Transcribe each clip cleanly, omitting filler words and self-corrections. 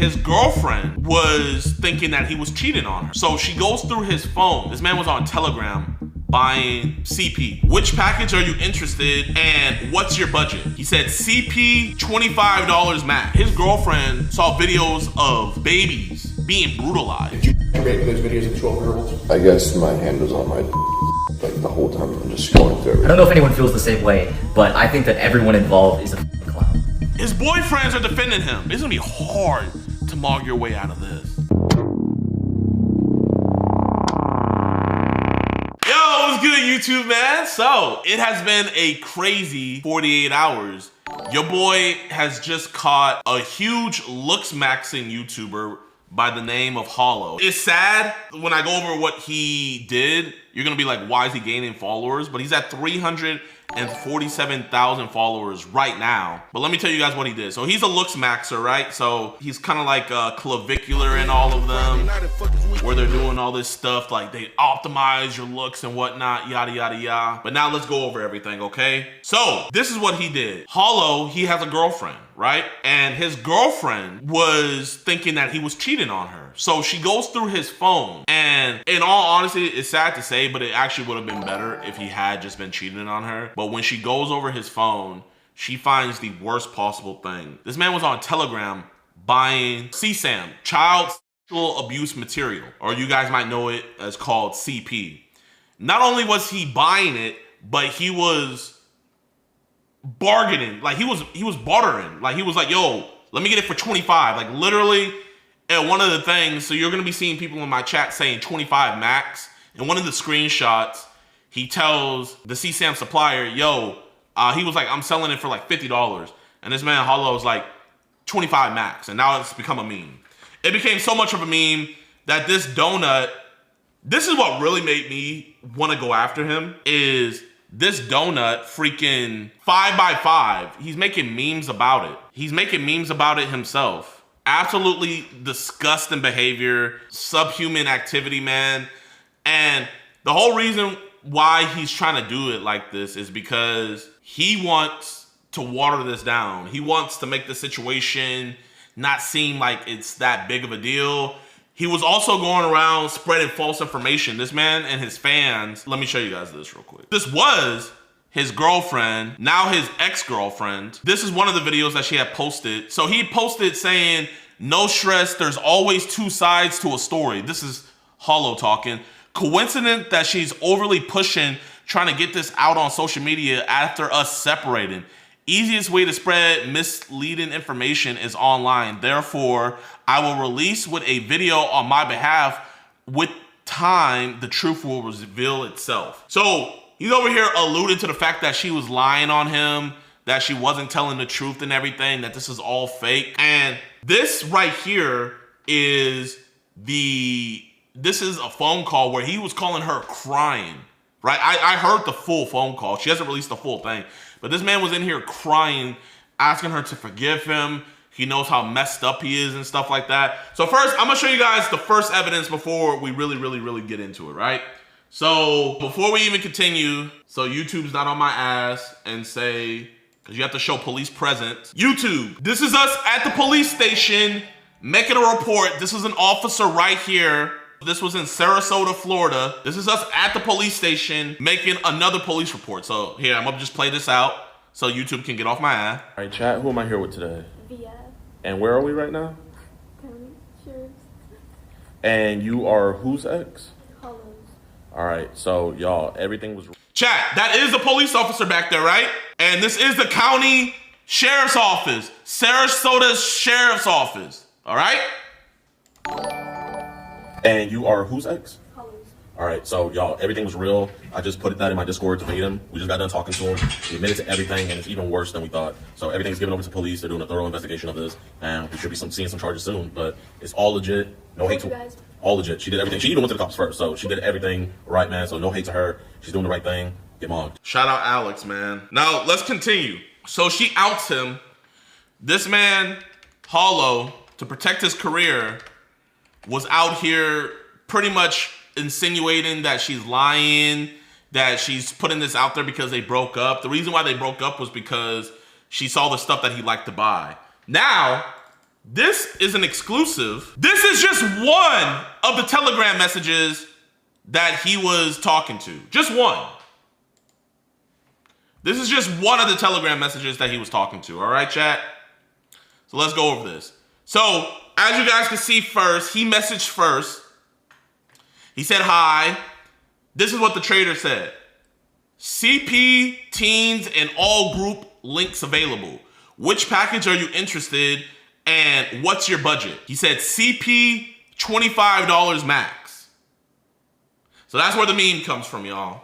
his girlfriend was thinking that he was cheating on her. So she goes through his phone. This man was on Telegram buying CP. Which package are you interested in and what's your budget? He said CP $25 max. His girlfriend saw videos of babies being brutalized. Did you make those videos of 12-year-olds? I guess my hand was on my like the whole time. I'm just scrolling through. I don't know if anyone feels the same way, but I think that everyone involved is a clown. His boyfriends are defending him. It's gonna be hard to mog your way out of this. Yo, what's good, YouTube, man? So, it has been a crazy 48 hours. Your boy has just caught a huge looks-maxing YouTuber by the name of Hollow. It's sad when I go over what he did. You're gonna be like, why is he gaining followers? But he's at 347,000 followers right now. But let me tell you guys what he did. So he's a looks maxer, right? So he's kind of like a clavicular in all of them, where they're doing all this stuff, like they optimize your looks and whatnot, yada, yada, yada. But now let's go over everything, okay? So this is what he did. Hollow, he has a girlfriend, right? And his girlfriend was thinking that he was cheating on her. So she goes through his phone, and in all honesty, it's sad to say, but it actually would have been better if he had just been cheating on her. But when she goes over his phone, she finds the worst possible thing. This man was on Telegram buying CSAM, child sexual abuse material, or you guys might know it as called CP. Not only was he buying it, but he was bargaining. Like he was bartering. Like he was like, yo, let me get it for 25. Like literally, and one of the things, so you're gonna be seeing people in my chat saying 25 max. In one of the screenshots, he tells the CSAM supplier, yo, he was like, I'm selling it for like $50. And this man Hollow was like 25 max. And now it's become a meme. It became so much of a meme that this donut, this is what really made me want to go after him, is this donut freaking 5x5. He's making memes about it. He's making memes about it himself. Absolutely disgusting behavior, subhuman activity, man. And the whole reason why he's trying to do it like this is because he wants to water this down. He wants to make the situation not seem like it's that big of a deal. He was also going around spreading false information. This man and his fans, let me show you guys this real quick. This was his girlfriend, now his ex-girlfriend. This is one of the videos that she had posted. So he posted saying, no stress, there's always two sides to a story. This is Hollow talking. Coincident that she's overly pushing, trying to get this out on social media after us separating. Easiest way to spread misleading information is online. Therefore, I will release with a video on my behalf. With time, the truth will reveal itself. So he's over here alluding to the fact that she was lying on him, that she wasn't telling the truth and everything, that this is all fake. And this right here is this is a phone call where he was calling her crying, right? I heard the full phone call. She hasn't released the full thing, but this man was in here crying, asking her to forgive him. He knows how messed up he is and stuff like that. So first, I'm gonna show you guys the first evidence before we really get into it, right? So before we even continue, so YouTube's not on my ass and say, because you have to show police presence. YouTube, this is us at the police station making a report. This is an officer right here. This was in Sarasota, Florida. This is us at the police station making another police report. So here, I'm gonna just play this out so YouTube can get off my ass. All right, chat, who am I here with today? Via And where are we right now? County Sheriff's And you are whose ex? Hollows. All right, so y'all, everything was... Chat, that is the police officer back there, right? And this is the county sheriff's office, Sarasota's sheriff's office, all right? And you are whose ex? Hollows. All right, so y'all, everything was real. I just put that in my Discord to meet him. We just got done talking to him. He admitted to everything, and it's even worse than we thought. So everything's given over to police. They're doing a thorough investigation of this, and we should be seeing some charges soon. But it's all legit. No hate to all legit. She did everything. She even went to the cops first, so she did everything right, man. So no hate to her. She's doing the right thing. Get mogged. Shout out Alex, man. Now let's continue. So she outs him. This man, Hollow, to protect his career, was out here pretty much insinuating that she's lying, that she's putting this out there because they broke up. The reason why they broke up was because she saw the stuff that he liked to buy. Now, This is an exclusive. This is just one of the Telegram messages that he was talking to. Just one. This is just one of the Telegram messages that he was talking to. All right, chat? So let's go over this. So as you guys can see first, he messaged first. He said, hi. This is what the trader said. CP, teens, and all group links available. Which package are you interested and what's your budget? He said CP, $25 max. So that's where the meme comes from, y'all.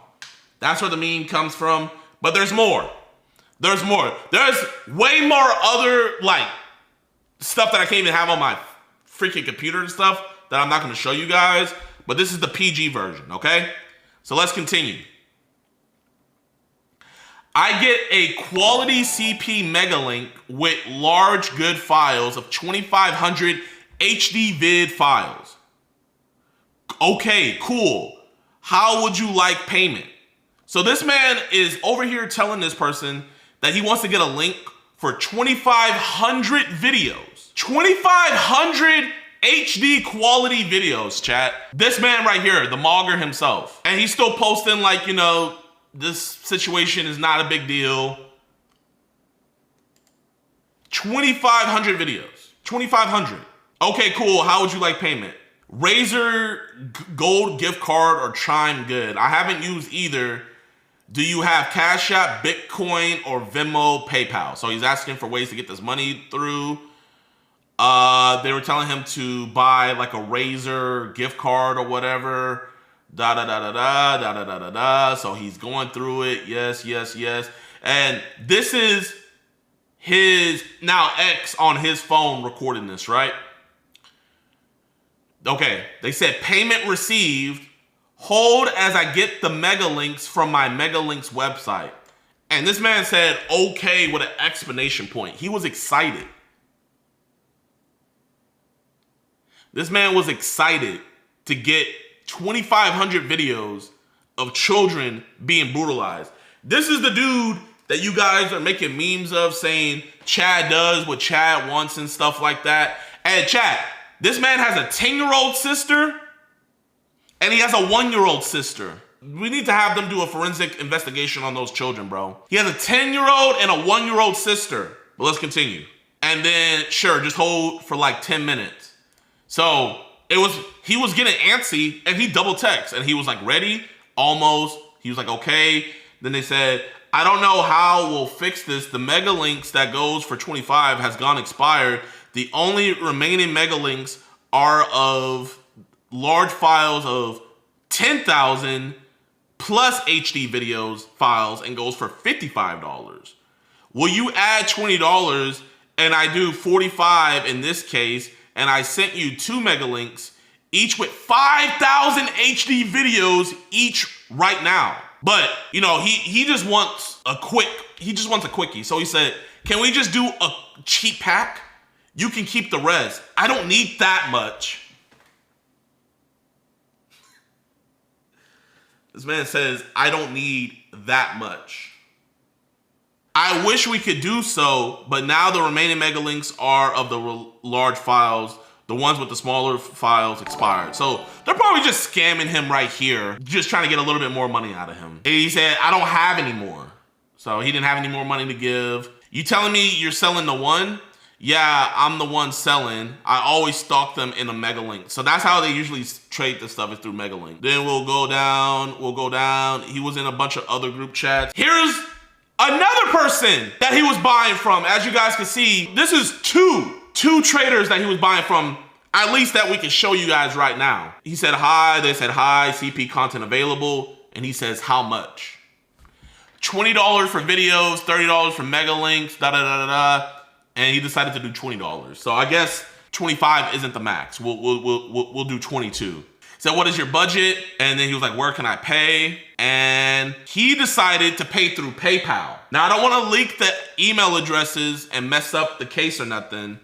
That's where the meme comes from. But there's more. There's more. There's way more other like stuff that I can't even have on my freaking computer and stuff that I'm not going to show you guys. But this is the PG version, okay? So let's continue. I get a quality CP mega link with large good files of 2500 HD vid files. Okay, cool. How would you like payment? So this man is over here telling this person that he wants to get a link for 2500 videos. 2500 HD quality videos, chat. This man right here, the Mogger himself. And he's still posting like, you know, this situation is not a big deal. 2,500 videos. 2,500. Okay, cool. How would you like payment? Razer Gold gift card or Chime Good? I haven't used either. Do you have Cash App, Bitcoin, or Venmo, PayPal? So he's asking for ways to get this money through. They were telling him to buy like a Razer gift card or whatever. Da da da da da da da da da da. So he's going through it. Yes, yes, yes. And this is his now ex on his phone recording this, right? Okay. They said payment received. Hold as I get the mega links from my mega links website. And this man said okay with an exclamation point. He was excited. This man was excited to get 2,500 videos of children being brutalized. This is the dude that you guys are making memes of saying Chad does what Chad wants and stuff like that. And Chad, this man has a 10-year-old sister and he has a 1-year-old sister. We need to have them do a forensic investigation on those children, bro. He has a 10-year-old and a 1-year-old sister. But let's continue. And then, sure, just hold for like 10 minutes. So he was getting antsy and he double texted and he was like, ready? Almost. He was like, okay. Then they said, I don't know how we'll fix this. The mega links that goes for 25 has gone expired. The only remaining mega links are of large files of 10,000 plus HD videos files and goes for $55. Will you add $20 and I do 45 in this case and I sent you 2 mega links each with 5,000 HD videos each right now. But, you know, he just wants a quickie. So he said, can we just do a cheap pack? You can keep the rest. I don't need that much. This man says, I don't need that much. I wish we could do so, but now the remaining mega links are of the large files. The ones with the smaller files expired. So they're probably just scamming him right here, just trying to get a little bit more money out of him. And he said, I don't have any more. So he didn't have any more money to give. You telling me you're selling the one? Yeah, I'm the one selling. I always stock them in a mega link. So that's how they usually trade this stuff, is through mega link. Then we'll go down. He was in a bunch of other group chats. Here's another person that he was buying from. As you guys can see, this is two traders that he was buying from, at least that we can show you guys right now. He said hi, they said hi, CP content available, and he says how much? $20 for videos, $30 for mega links, and he decided to do $20. So I guess 25 isn't the max. We'll do 22. So what is your budget? And then he was like, where can I pay? And he decided to pay through PayPal. Now I don't want to leak the email addresses and mess up the case or nothing.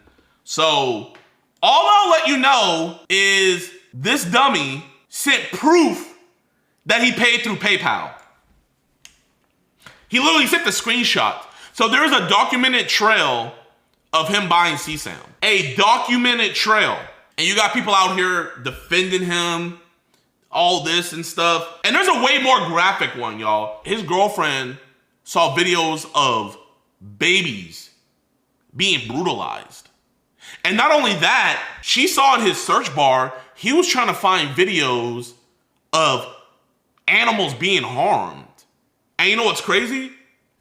So all I'll let you know is this dummy sent proof that he paid through PayPal. He literally sent the screenshot. So there's a documented trail of him buying CSAM. A documented trail. And you got people out here defending him, all this and stuff. And there's a way more graphic one, y'all. His girlfriend saw videos of babies being brutalized. And not only that, she saw in his search bar, he was trying to find videos of animals being harmed. And you know what's crazy?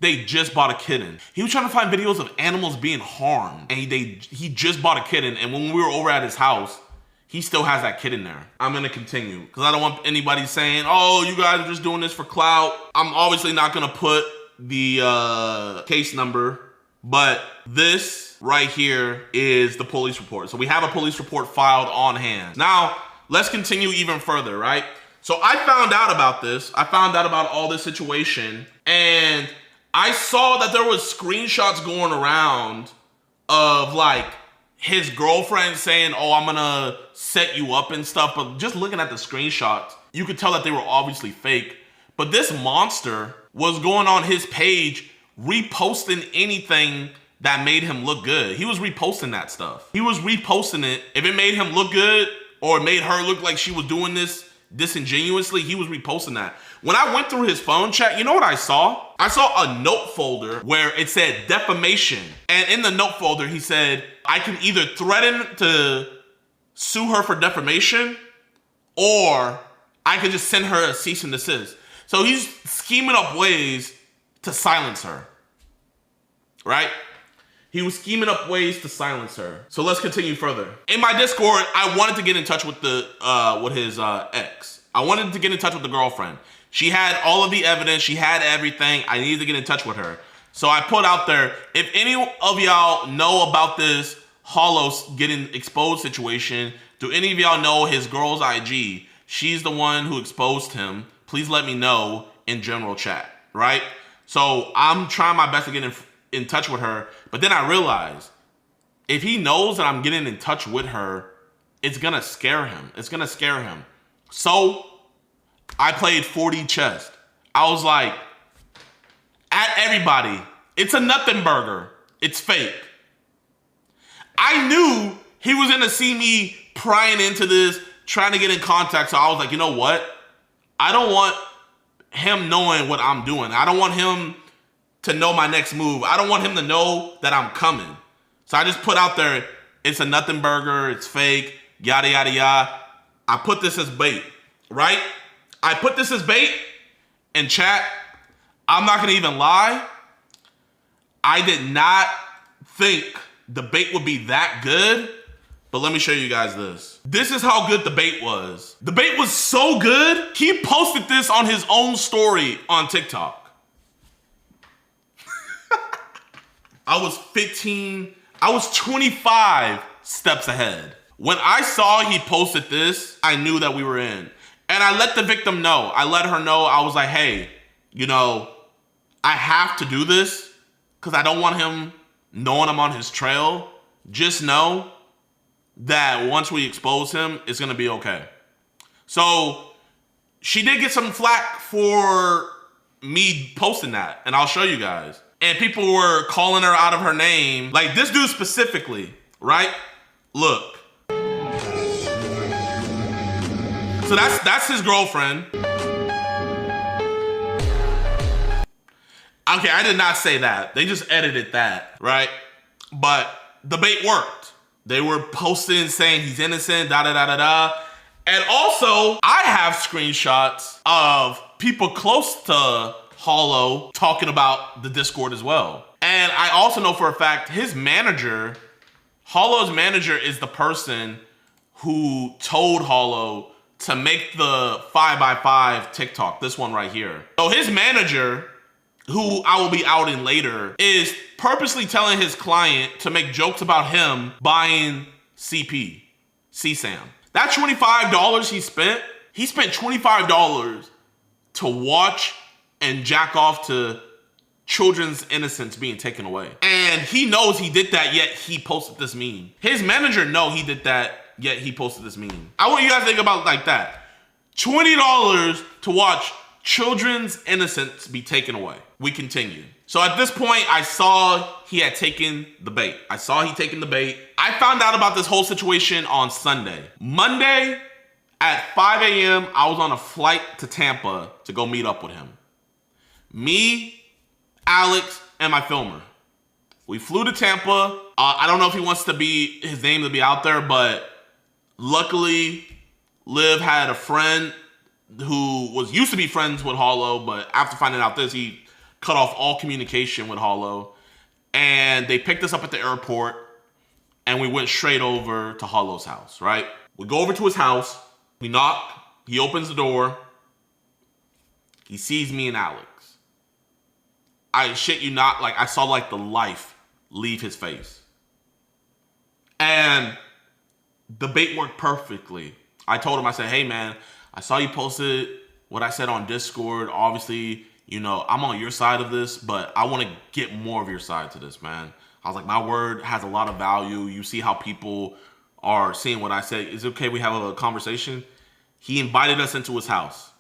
They just bought a kitten. He was trying to find videos of animals being harmed. And he just bought a kitten. And when we were over at his house, he still has that kitten there. I'm gonna continue because I don't want anybody saying, oh, you guys are just doing this for clout. I'm obviously not gonna put the case number, but this right here is the police report. So we have a police report filed on hand. Now, let's continue even further, right? So I found out about this. I found out about all this situation, and I saw that there was screenshots going around of like his girlfriend saying, oh, I'm gonna set you up and stuff. But just looking at the screenshots, you could tell that they were obviously fake. But this monster was going on his page, reposting anything that made him look good. He was reposting that stuff. He was reposting it. If it made him look good or it made her look like she was doing this disingenuously, he was reposting that. When I went through his phone chat, you know what I saw? I saw a note folder where it said defamation. And in the note folder, he said, I can either threaten to sue her for defamation or I could just send her a cease and desist. So he's scheming up ways to silence her, right? He was scheming up ways to silence her. So let's continue further. In my Discord, I wanted to get in touch with his ex. I wanted to get in touch with the girlfriend. She had all of the evidence. She had everything. I needed to get in touch with her. So I put out there, if any of y'all know about this Hollow getting exposed situation, do any of y'all know his girl's IG? She's the one who exposed him. Please let me know in general chat, right? So I'm trying my best to get in touch with her. But then I realized if he knows that I'm getting in touch with her, it's gonna scare him. It's gonna scare him. So I played 4D chess. I was like, at everybody, it's a nothing burger. It's fake. I knew he was gonna see me prying into this, trying to get in contact. So I was like, you know what? I don't want him knowing what I'm doing. I don't want him to know my next move. I don't want him to know that I'm coming. So I just put out there, it's a nothing burger, it's fake, yada, yada, yada. I put this as bait, right? I put this as bait in chat. I'm not gonna even lie. I did not think the bait would be that good, but let me show you guys this. This is how good the bait was. The bait was so good, he posted this on his own story on TikTok. I was 25 steps ahead. When I saw he posted this, I knew that we were in. And I let the victim know. I let her know. I was like, hey, you know, I have to do this because I don't want him knowing I'm on his trail. Just know that once we expose him, it's gonna be okay. So she did get some flack for me posting that, and I'll show you guys. And people were calling her out of her name. Like this dude specifically, right? Look. So that's his girlfriend. Okay, I did not say that. They just edited that, right? But the bait worked. They were posting saying he's innocent, da da da da da. And also, I have screenshots of people close to Hollow talking about the Discord as well. And I also know for a fact his manager, Hollow's manager, is the person who told Hollow to make the 5x5 TikTok, this one right here. So his manager, who I will be outing later, is purposely telling his client to make jokes about him buying CSAM. That $25 he spent $25 to watch and jack off to children's innocence being taken away. And he knows he did that, yet he posted this meme. His manager know he did that, yet he posted this meme. I want you guys to think about it like that. $20 to watch children's innocence be taken away. We continue. So at this point, I saw he had taken the bait. I found out about this whole situation on Sunday. Monday at 5 a.m., I was on a flight to Tampa to go meet up with him. Me, Alex, and my filmer. We flew to Tampa. I don't know if he wants his name to be out there, but luckily, Liv had a friend who used to be friends with Hollow, but after finding out this, he cut off all communication with Hollow. And they picked us up at the airport, and we went straight over to Hollow's house, right? We go over to his house. We knock. He opens the door. He sees me and Alex. I shit you not, like I saw like the life leave his face. And the bait worked perfectly. I told him, I said, hey man, I saw you posted what I said on Discord. Obviously, you know, I'm on your side of this, but I want to get more of your side to this, man. I was like, my word has a lot of value. You see how people are seeing what I say. Is it okay we have a conversation? He invited us into his house.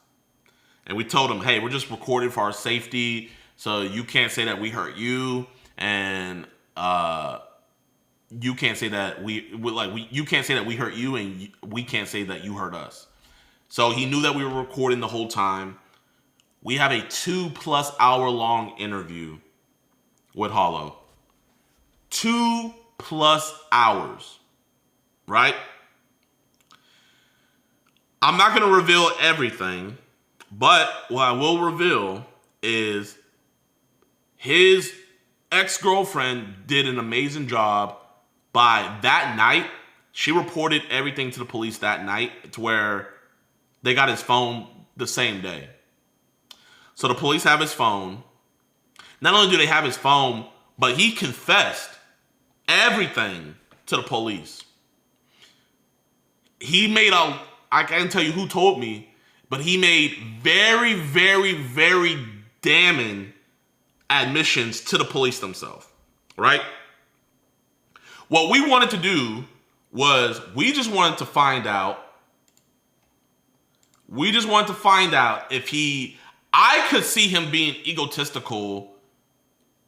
And we told him, hey, we're just recording for our safety. So you can't say that we hurt you. And you can't say that you can't say that we hurt you, and we can't say that you hurt us. So he knew that we were recording the whole time. We have a 2+ hour long interview with Hollow. 2+ hours, right? I'm not going to reveal everything, but what I will reveal is his ex-girlfriend did an amazing job. By that night, she reported everything to the police that night, to where they got his phone the same day. So the police have his phone. Not only do they have his phone, but he confessed everything to the police. He made I can't tell you who told me, but he made very, very, very damning admissions to the police themselves, right? What we wanted to do was we just wanted to find out if I could see him being egotistical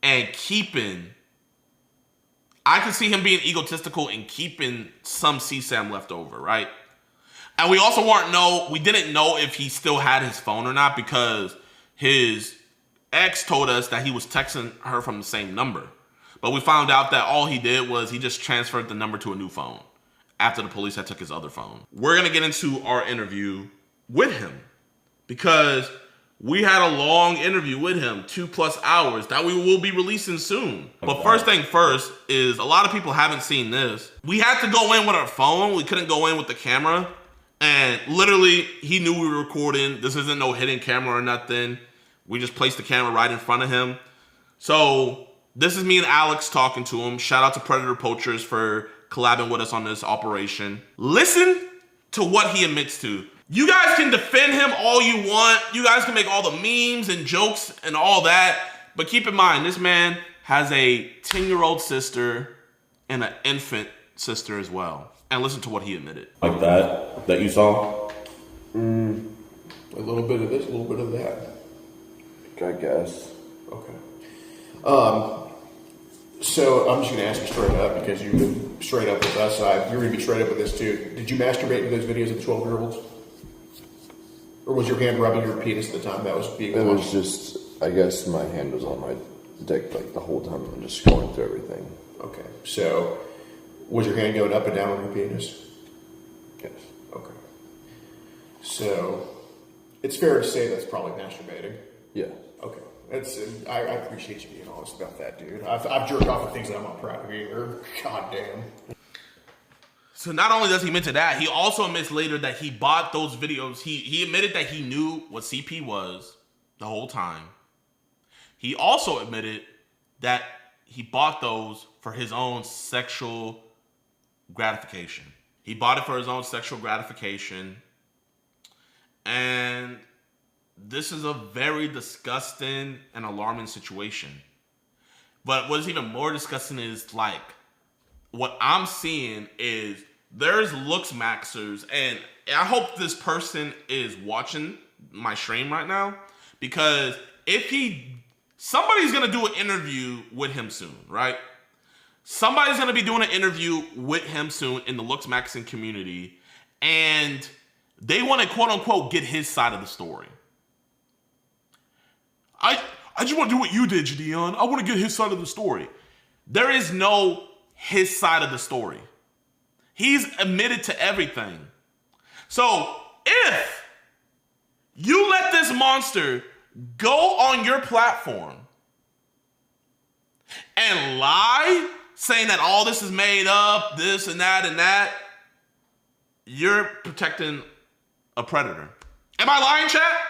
and keeping some CSAM left over, right? And we also we didn't know if he still had his phone or not, because his ex told us that he was texting her from the same number. But we found out that all he did was he just transferred the number to a new phone after the police had took his other phone. We're going to get into our interview with him, because we had a long interview with him, 2+ hours, that we will be releasing soon. But first thing first is, a lot of people haven't seen this. We had to go in with our phone. We couldn't go in with the camera. And literally, he knew we were recording. This isn't no hidden camera or nothing. We just placed the camera right in front of him. So this is me and Alex talking to him. Shout out to Predator Poachers for collabing with us on this operation. Listen to what he admits to. You guys can defend him all you want. You guys can make all the memes and jokes and all that. But keep in mind, this man has a 10-year-old sister and an infant sister as well. And listen to what he admitted. Like that you saw? A little bit of this, a little bit of that. I guess. Okay. So I'm just going to ask you straight up, because you've been straight up with us. You're going to be straight up with this too. Did you masturbate to those videos of the 12-year-olds? Or was your hand rubbing your penis at the time that was being It watched? was just, I guess my hand was on my dick like the whole time. I'm just going through everything. Okay. So was your hand going up and down on your penis? Yes. Okay. So it's fair to say that's probably masturbating. Yeah. Okay. I appreciate you being honest about that, dude. I've jerked off at things that I'm not proud of either. God damn. So not only does he admit to that, he also admits later that he bought those videos. He admitted that he knew what CP was the whole time. He also admitted that he bought those for his own sexual gratification. He bought it for his own sexual gratification. And this is a very disgusting and alarming situation. But what's even more disgusting is, like, what I'm seeing is there's looks maxers, and I hope this person is watching my stream right now, because if he somebody's gonna do an interview with him soon, right? Somebody's gonna be doing an interview with him soon in the Looks Maxon community, and they want to quote unquote get his side of the story. I just want to do what you did, Jadion. I want to get his side of the story. There is no his side of the story. He's admitted to everything. So if you let this monster go on your platform and lie, saying that all this is made up, this and that, you're protecting a predator. Am I lying, chat?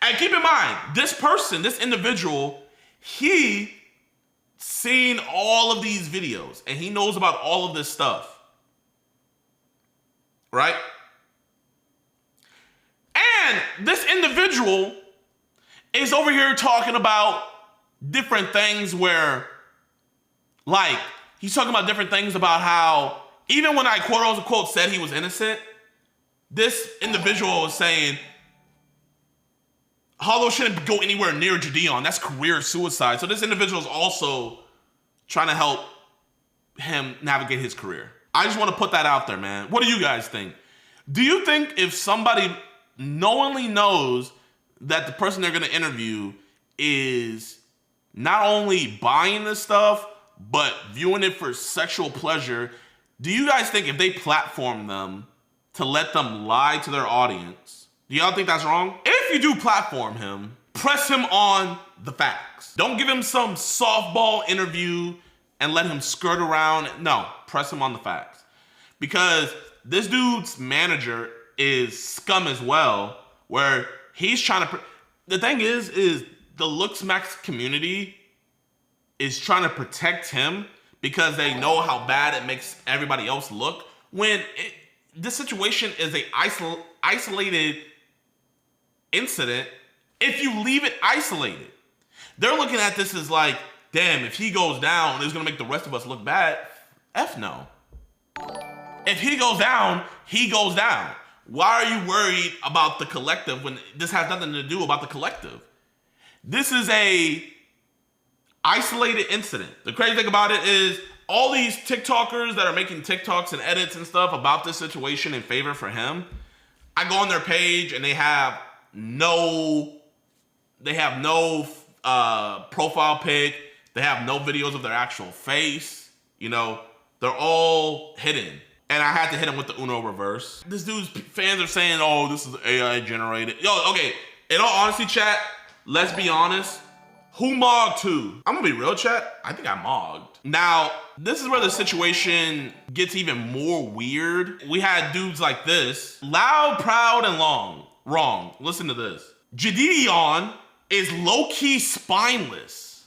And keep in mind, this person, this individual, he seen all of these videos and he knows about all of this stuff. Right? And this individual is over here talking about different things where, like, he's talking about different things about how, even when I quote unquote said he was innocent, this individual was saying, Hollow shouldn't go anywhere near Jadion. That's career suicide. So this individual is also trying to help him navigate his career. I just want to put that out there, man. What do you guys think? Do you think if somebody knowingly knows that the person they're going to interview is not only buying this stuff, but viewing it for sexual pleasure, do you guys think if they platform them to let them lie to their audience, do y'all think that's wrong? If you do platform him, press him on the facts. Don't give him some softball interview and let him skirt around. No, press him on the facts. Because this dude's manager is scum as well, where he's trying to... The thing is the Looks Max community is trying to protect him because they know how bad it makes everybody else look. When this situation is a isolated incident, if you leave it isolated, they're looking at this as like, damn, if he goes down, it's gonna make the rest of us look bad. F no. If he goes down, he goes down. Why are you worried about the collective when this has nothing to do about the collective? This is a isolated incident. The crazy thing about it is all these TikTokers that are making TikToks and edits and stuff about this situation in favor for him, I go on their page and they have no profile pic. They have no videos of their actual face. You know, they're all hidden. And I had to hit him with the Uno reverse. This dude's fans are saying, oh, this is AI generated. Yo, okay, in all honesty, chat, let's be honest. Who mogged who? I'm gonna be real, chat. I think I mogged. Now, this is where the situation gets even more weird. We had dudes like this. Loud, proud, and long. Wrong. Listen to this. Jadion is low-key spineless.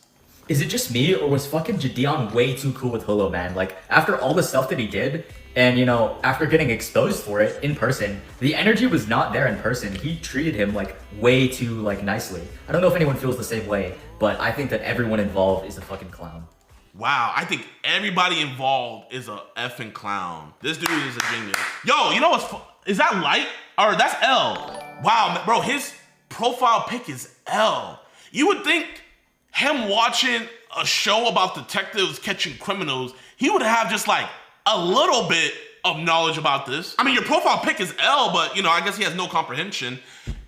Is it just me, or was fucking Jadion way too cool with Holo, man? Like, after all the stuff that he did, and, you know, after getting exposed for it in person, the energy was not there in person. He treated him, like, way too, like, nicely. I don't know if anyone feels the same way, but I think that everyone involved is a fucking clown. Wow, I think everybody involved is a effing clown. This dude is a genius. Yo, you know what's is that light? Or that's L. Wow, bro, his profile pic is L. You would think him watching a show about detectives catching criminals, he would have just like a little bit of knowledge about this. I mean, your profile pic is L, but you know, I guess he has no comprehension.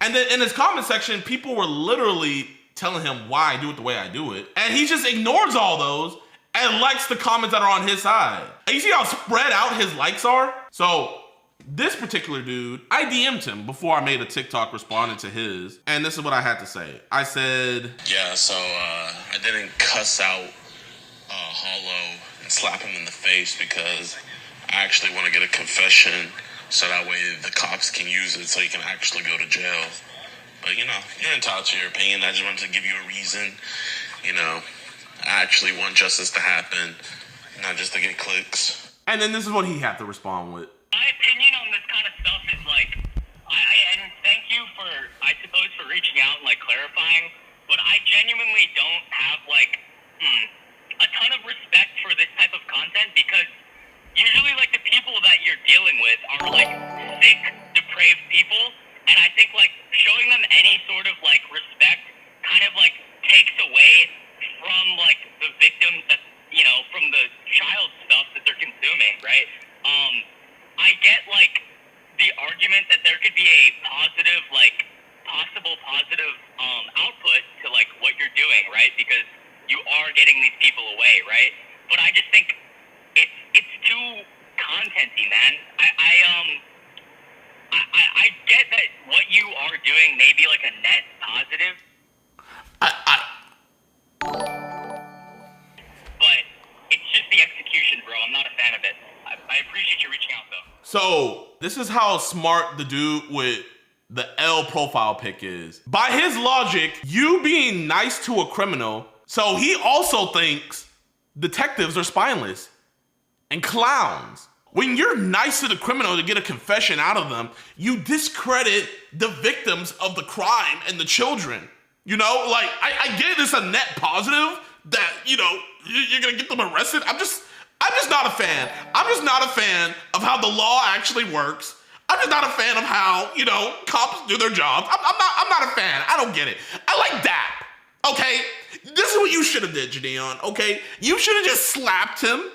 And then in his comment section, people were literally telling him why I do it the way I do it. And he just ignores all those and likes the comments that are on his side. And you see how spread out his likes are? So this particular dude, I DM'd him before I made a TikTok responding to his, and this is what I had to say. I said, yeah, so I didn't cuss out Hollow and slap him in the face because I actually want to get a confession so that way the cops can use it so he can actually go to jail. But, you know, you're entitled to your opinion. I just wanted to give you a reason. You know, I actually want justice to happen, not just to get clicks. And then this is what he had to respond with. My opinion on this kind of stuff is like, and thank you for, I suppose, for reaching out and like clarifying, but I genuinely don't have like a ton of respect for this type of content because usually like the people that you're dealing with are like sick, depraved people, and I think like showing them any sort of like respect kind of like argument that there could be a positive, like, possible positive output to, like, what you're doing, right? Because you are getting these people away, right? But I just think it's too contenty, man. I get that what you are doing may be like a net positive. But it's just the execution, bro. I'm not a fan of it. I appreciate you reaching out, though. So this is how smart the dude with the L profile pic is. By his logic, you being nice to a criminal, so he also thinks detectives are spineless and clowns. When you're nice to the criminal to get a confession out of them, you discredit the victims of the crime and the children. You know, like, I get it's a net positive that, you know, you're gonna get them arrested. I'm just not a fan. I'm just not a fan of how the law actually works. I'm just not a fan of how, you know, cops do their jobs. I'm not a fan. I don't get it. I like that. Okay? This is what you should have did, Jadeon, okay? You should have just slapped him.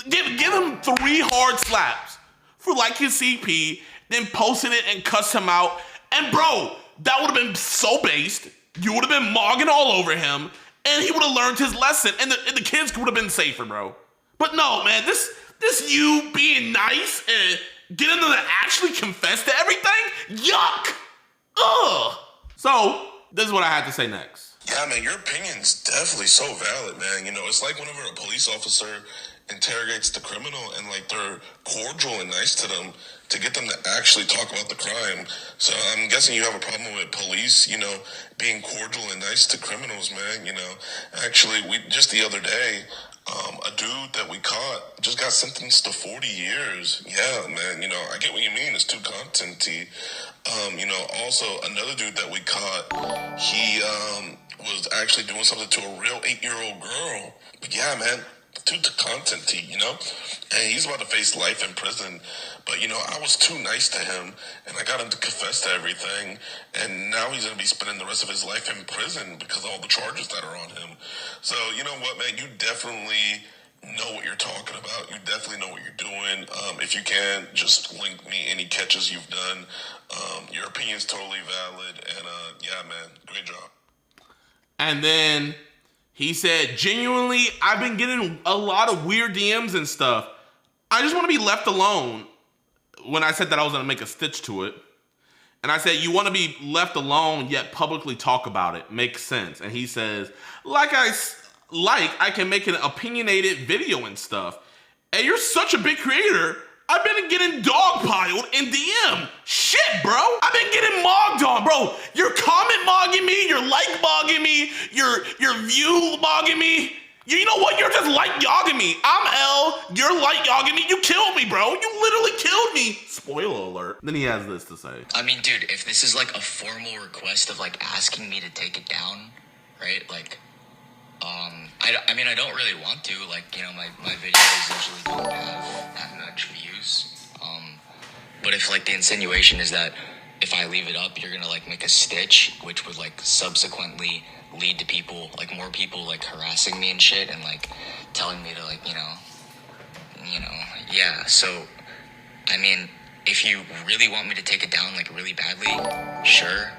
Give him 3 hard slaps for like his CP, then posted it and cussed him out. And bro, that would have been so based. You would have been mogging all over him, and he would have learned his lesson, and the kids would have been safer, bro. But no, man, this you being nice and getting them to actually confess to everything? Yuck! Ugh! So, this is what I had to say next. Yeah, man, your opinion's definitely so valid, man. You know, it's like whenever a police officer interrogates the criminal and, like, they're cordial and nice to them to get them to actually talk about the crime. So I'm guessing you have a problem with police, you know, being cordial and nice to criminals, man, you know. Actually, just the other day, a dude that we caught just got sentenced to 40 years. Yeah, man, you know, I get what you mean. It's too contenty. You know, also another dude that we caught, he was actually doing something to a real 8-year-old girl. But yeah, man, too contenty, you know? And he's about to face life in prison. But, you know, I was too nice to him, and I got him to confess to everything. And now he's going to be spending the rest of his life in prison because of all the charges that are on him. So, you know what, man? You definitely know what you're talking about. You definitely know what you're doing. If you can, just link me any catches you've done. Your opinion's totally valid. And, yeah, man, great job. And then he said, genuinely, I've been getting a lot of weird DMs and stuff. I just want to be left alone. When I said that I was going to make a stitch to it. And I said, you want to be left alone, yet publicly talk about it. Makes sense. And he says, I can make an opinionated video and stuff. And you're such a big creator. I've been getting dogpiled in DM. Shit, bro. I've been getting mogged on, bro. You're comment mogging me. You're like mogging me. You're view mogging me. You know what? You're just like yogging me. I'm L. You're like yogging me. You killed me, bro. You literally killed me. Spoiler alert. Then he has this to say. I mean, dude, if this is like a formal request of like asking me to take it down, right? Like, I mean, I don't really want to. Like, you know, my videos usually don't have that much views. But if like the insinuation is that if I leave it up, you're gonna like make a stitch, which would like subsequently lead to people, like more people like harassing me and shit and like telling me to like, you know, yeah. So, I mean, if you really want me to take it down like really badly, sure.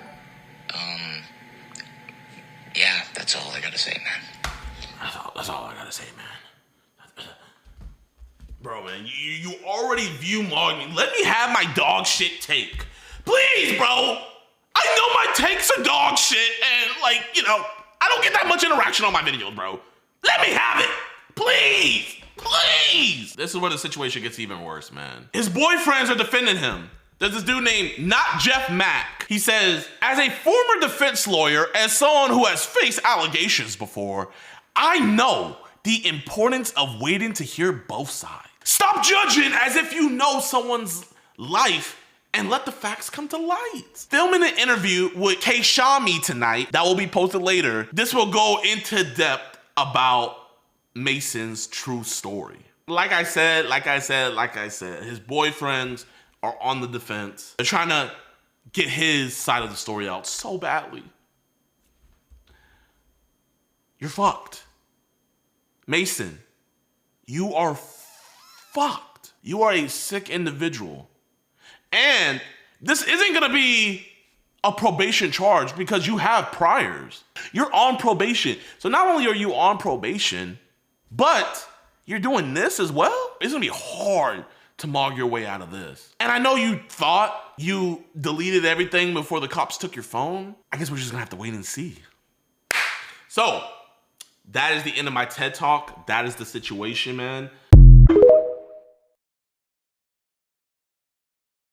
Yeah, that's all I gotta say, man. That's all I gotta say, man. Bro, man, you already view mogged me. Let me have my dog shit take. Please, bro. I know my takes are dog shit, and like, you know, I don't get that much interaction on my videos, bro. Let me have it. Please. Please. This is where the situation gets even worse, man. His boyfriends are defending him. There's this dude named Not Jeff Mack. He says, as a former defense lawyer, as someone who has faced allegations before, I know the importance of waiting to hear both sides. Stop judging as if you know someone's life and let the facts come to light. Filming an interview with K-Shami tonight that will be posted later. This will go into depth about Mason's true story. Like I said, his boyfriends are on the defense. They're trying to get his side of the story out so badly. You're fucked. Mason, you are fucked. You are a sick individual. And this isn't gonna be a probation charge because you have priors. You're on probation. So not only are you on probation, but you're doing this as well. It's gonna be hard to mog your way out of this. And I know you thought you deleted everything before the cops took your phone. I guess we're just gonna have to wait and see. So that is the end of my TED Talk. That is the situation, man.